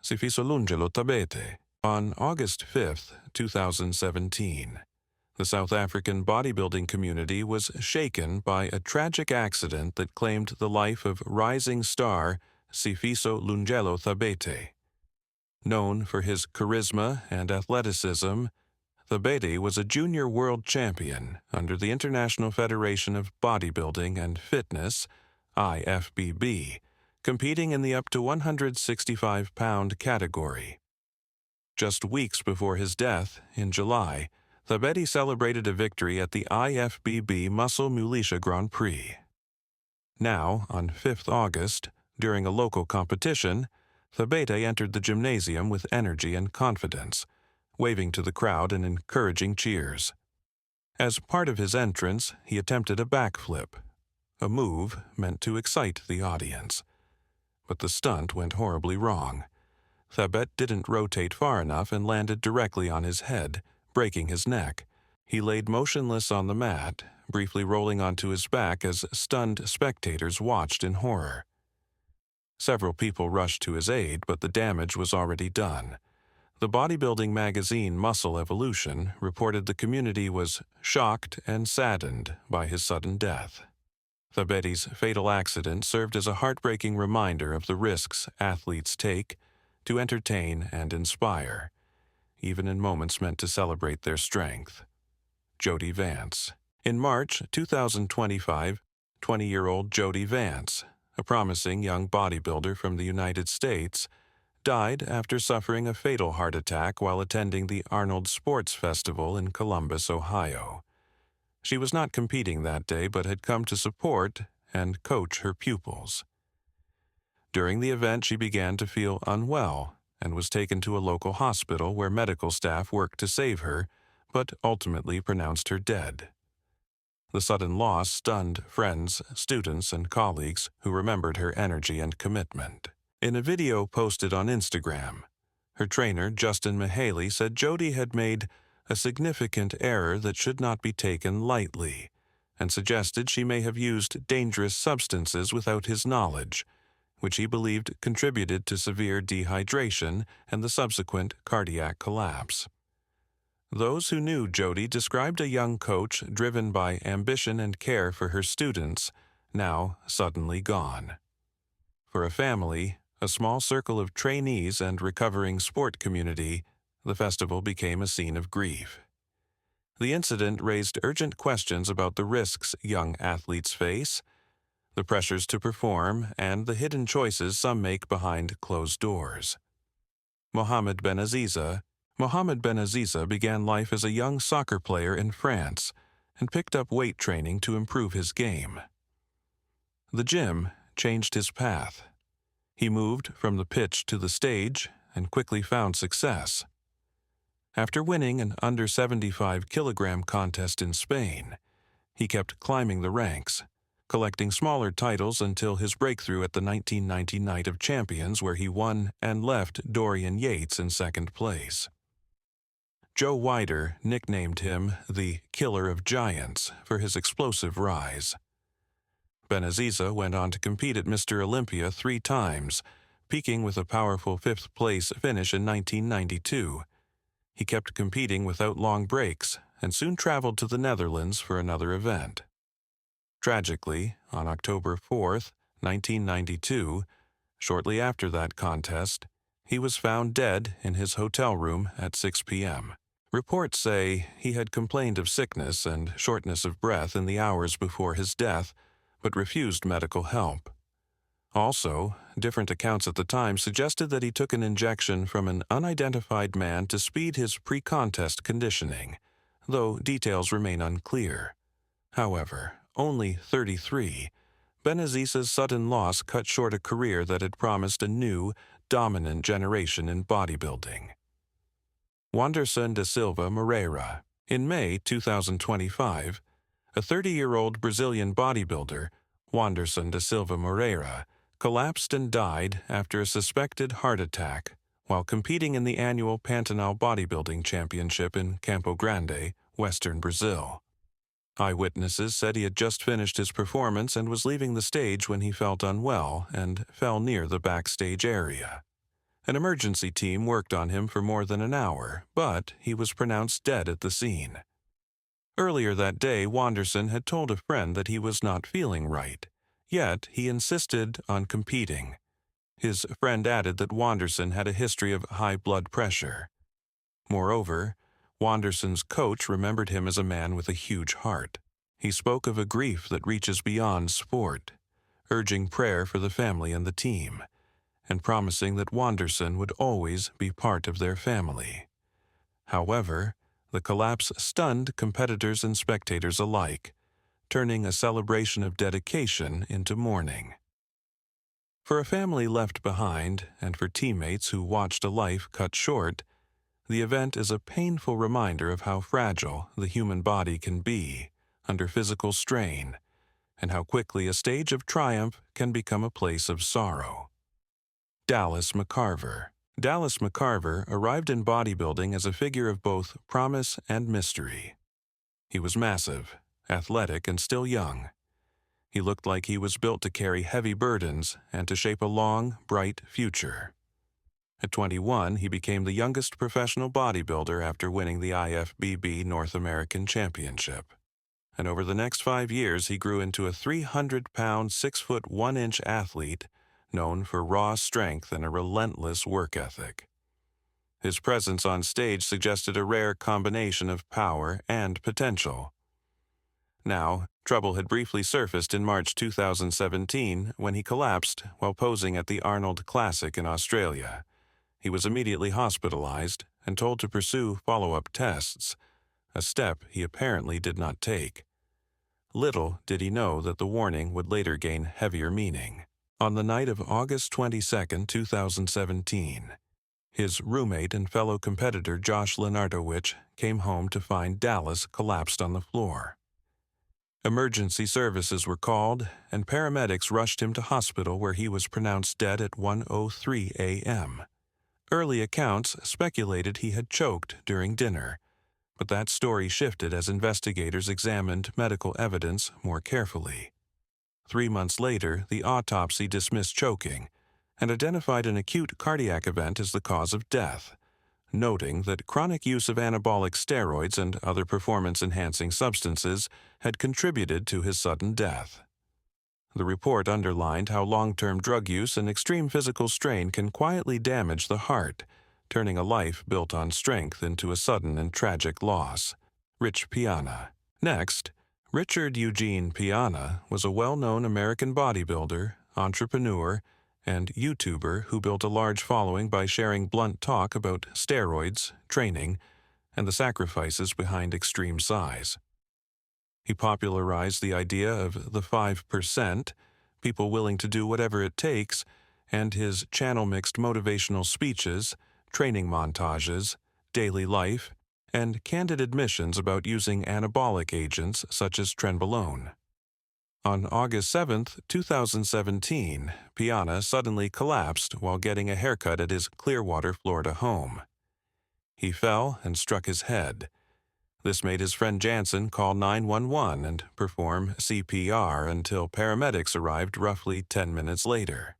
Sibusiso Tabete. On August 5, 2017, the South African bodybuilding community was shaken by a tragic accident that claimed the life of rising star Sibusiso Tabete. Known for his charisma and athleticism, Tabete was a junior world champion under the International Federation of Bodybuilding and Fitness, IFBB, competing in the up to 165-pound category. Just weeks before his death, in July, Tabete celebrated a victory at the IFBB Muscle Mulisha Grand Prix. Now, on 5th August, during a local competition, Tabete entered the gymnasium with energy and confidence, waving to the crowd and encouraging cheers. As part of his entrance, he attempted a backflip, a move meant to excite the audience. But the stunt went horribly wrong. Tabete didn't rotate far enough and landed directly on his head, breaking his neck. He laid motionless on the mat, briefly rolling onto his back as stunned spectators watched in horror. Several people rushed to his aid, but the damage was already done. The bodybuilding magazine Muscle Evolution reported the community was shocked and saddened by his sudden death. Tabete's fatal accident served as a heartbreaking reminder of the risks athletes take to entertain and inspire, even in moments meant to celebrate their strength. Jodie Vance. In March 2025, 20-year-old Jodie Vance, a promising young bodybuilder from the United States, died after suffering a fatal heart attack while attending the Arnold Sports Festival in Columbus, Ohio. She was not competing that day but had come to support and coach her pupils. During the event, she began to feel unwell and was taken to a local hospital where medical staff worked to save her, but ultimately pronounced her dead. The sudden loss stunned friends, students, and colleagues who remembered her energy and commitment. In a video posted on Instagram, her trainer, Justin Mihaly, said Jodie had made a significant error that should not be taken lightly, and suggested she may have used dangerous substances without his knowledge, which he believed contributed to severe dehydration and the subsequent cardiac collapse. Those who knew Jodie described a young coach driven by ambition and care for her students, now suddenly gone. For a family, a small circle of trainees and recovering sport community, the festival became a scene of grief. The incident raised urgent questions about the risks young athletes face, the pressures to perform, and the hidden choices some make behind closed doors. Mohamed Benaziza began life as a young soccer player in France and picked up weight training to improve his game. The gym changed his path. He moved from the pitch to the stage and quickly found success. After winning an under 75-kilogram contest in Spain, he kept climbing the ranks, collecting smaller titles until his breakthrough at the 1990 Night of Champions, where he won and left Dorian Yates in second place. Joe Weider nicknamed him the Killer of Giants for his explosive rise. Benaziza went on to compete at Mr. Olympia 3 times, peaking with a powerful 5th-place finish in 1992. He kept competing without long breaks and soon traveled to the Netherlands for another event. Tragically, on October 4, 1992, shortly after that contest, he was found dead in his hotel room at 6 p.m. Reports say he had complained of sickness and shortness of breath in the hours before his death, but refused medical help. Also, different accounts at the time suggested that he took an injection from an unidentified man to speed his pre-contest conditioning, though details remain unclear. However, only 33, Benaziza's sudden loss cut short a career that had promised a new, dominant generation in bodybuilding. Wanderson de Silva Morera. In May 2025, a 30-year-old Brazilian bodybuilder, Wanderson de Silva Morera, collapsed and died after a suspected heart attack while competing in the annual Pantanal Bodybuilding Championship in Campo Grande, western Brazil. Eyewitnesses said he had just finished his performance and was leaving the stage when he felt unwell and fell near the backstage area. An emergency team worked on him for more than an hour, but he was pronounced dead at the scene. Earlier that day, Wanderson had told a friend that he was not feeling right, yet he insisted on competing. His friend added that Wanderson had a history of high blood pressure. Moreover, Wanderson's coach remembered him as a man with a huge heart. He spoke of a grief that reaches beyond sport, urging prayer for the family and the team, and promising that Wanderson would always be part of their family. However, the collapse stunned competitors and spectators alike, turning a celebration of dedication into mourning. For a family left behind, and for teammates who watched a life cut short, the event is a painful reminder of how fragile the human body can be under physical strain, and how quickly a stage of triumph can become a place of sorrow. Dallas McCarver. Dallas McCarver arrived in bodybuilding as a figure of both promise and mystery. He was massive, athletic, and still young. He looked like he was built to carry heavy burdens and to shape a long, bright future. At 21, he became the youngest professional bodybuilder after winning the IFBB North American Championship. And over the next 5 years, he grew into a 300-pound, 6'1" athlete known for raw strength and a relentless work ethic. His presence on stage suggested a rare combination of power and potential. Now, trouble had briefly surfaced in March 2017 when he collapsed while posing at the Arnold Classic in Australia. He was immediately hospitalized and told to pursue follow-up tests, a step he apparently did not take. Little did he know that the warning would later gain heavier meaning. On the night of August 22, 2017, his roommate and fellow competitor Josh Lenartowicz came home to find Dallas collapsed on the floor. Emergency services were called, and paramedics rushed him to hospital where he was pronounced dead at 1:03 a.m. Early accounts speculated he had choked during dinner, but that story shifted as investigators examined medical evidence more carefully. 3 months later, the autopsy dismissed choking and identified an acute cardiac event as the cause of death, noting that chronic use of anabolic steroids and other performance-enhancing substances had contributed to his sudden death. The report underlined how long-term drug use and extreme physical strain can quietly damage the heart, turning a life built on strength into a sudden and tragic loss. Rich Piana. Next, Richard Eugene Piana was a well-known American bodybuilder, entrepreneur, and YouTuber who built a large following by sharing blunt talk about steroids, training, and the sacrifices behind extreme size. He popularized the idea of the 5%, people willing to do whatever it takes, and his channel mixed motivational speeches, training montages, daily life, and candid admissions about using anabolic agents such as trenbolone. On August 7, 2017, Piana suddenly collapsed while getting a haircut at his Clearwater, Florida home. He fell and struck his head. This made his friend Jansen call 911 and perform CPR until paramedics arrived roughly 10 minutes later.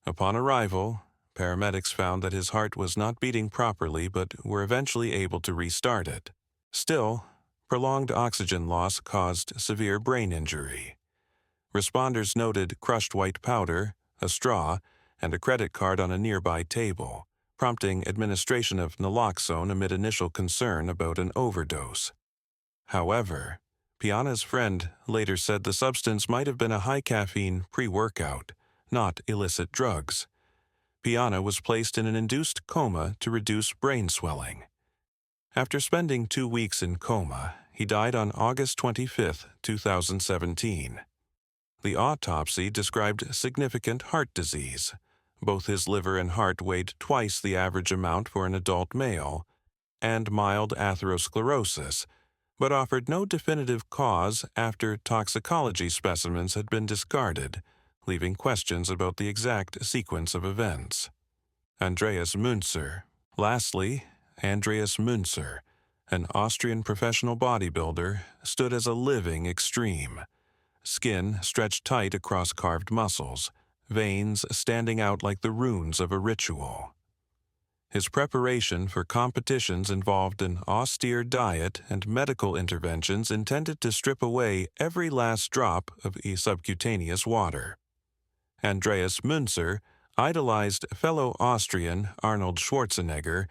Upon arrival, paramedics found that his heart was not beating properly but were eventually able to restart it. Still, prolonged oxygen loss caused severe brain injury. Responders noted crushed white powder, a straw, and a credit card on a nearby table, prompting administration of naloxone amid initial concern about an overdose. However, Piana's friend later said the substance might have been a high-caffeine pre-workout, not illicit drugs. Piana was placed in an induced coma to reduce brain swelling. After spending 2 weeks in coma, he died on August 25, 2017. The autopsy described significant heart disease. Both his liver and heart weighed twice the average amount for an adult male, and mild atherosclerosis, but offered no definitive cause after toxicology specimens had been discarded, leaving questions about the exact sequence of events. Andreas Munzer. Lastly, Andreas Munzer, an Austrian professional bodybuilder, stood as a living extreme. Skin stretched tight across carved muscles, veins standing out like the runes of a ritual. His preparation for competitions involved an austere diet and medical interventions intended to strip away every last drop of subcutaneous water. Andreas Munzer idolized fellow Austrian Arnold Schwarzenegger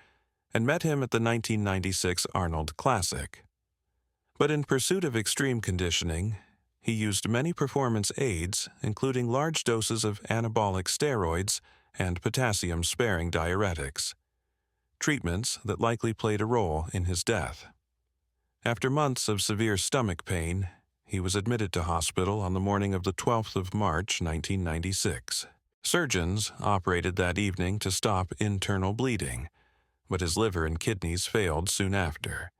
and met him at the 1996 Arnold Classic. But in pursuit of extreme conditioning, he used many performance aids, including large doses of anabolic steroids and potassium-sparing diuretics, treatments that likely played a role in his death. After months of severe stomach pain, he was admitted to hospital on the morning of the 12th of March, 1996. Surgeons operated that evening to stop internal bleeding, but his liver and kidneys failed soon after.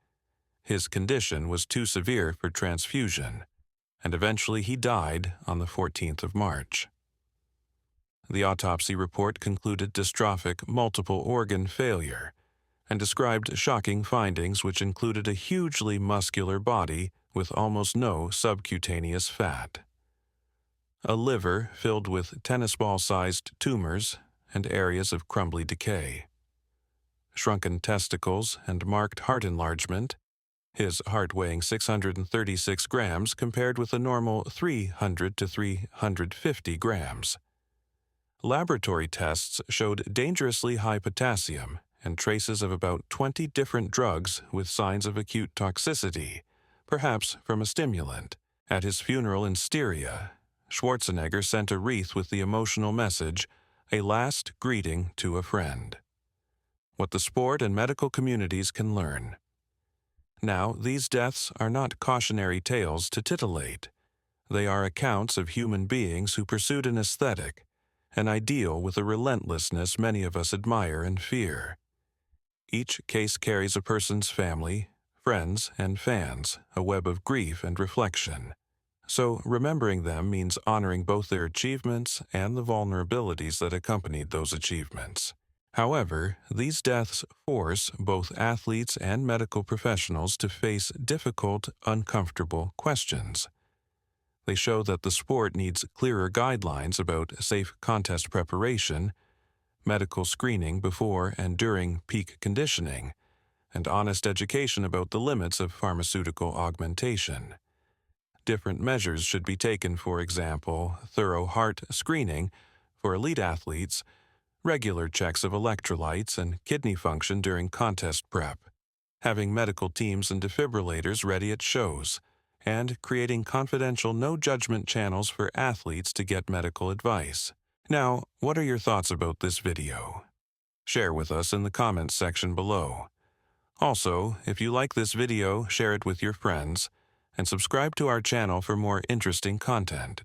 His condition was too severe for transfusion, and eventually he died on the 14th of March. The autopsy report concluded dystrophic multiple organ failure and described shocking findings which included a hugely muscular body with almost no subcutaneous fat, a liver filled with tennis ball-sized tumors and areas of crumbly decay, shrunken testicles and marked heart enlargement, his heart weighing 636 grams compared with a normal 300 to 350 grams. Laboratory tests showed dangerously high potassium and traces of about 20 different drugs with signs of acute toxicity, perhaps from a stimulant. At his funeral in Styria, Schwarzenegger sent a wreath with the emotional message, "A last greeting to a friend." What the sport and medical communities can learn. Now, these deaths are not cautionary tales to titillate. They are accounts of human beings who pursued an aesthetic, an ideal with a relentlessness many of us admire and fear. Each case carries a person's family, friends, and fans, a web of grief and reflection. So, remembering them means honoring both their achievements and the vulnerabilities that accompanied those achievements. However, these deaths force both athletes and medical professionals to face difficult, uncomfortable questions. They show that the sport needs clearer guidelines about safe contest preparation, medical screening before and during peak conditioning, and honest education about the limits of pharmaceutical augmentation. Different measures should be taken, for example, thorough heart screening for elite athletes, regular checks of electrolytes and kidney function during contest prep, having medical teams and defibrillators ready at shows, and creating confidential no-judgment channels for athletes to get medical advice. Now, what are your thoughts about this video? Share with us in the comments section below. Also, if you like this video, share it with your friends, and subscribe to our channel for more interesting content.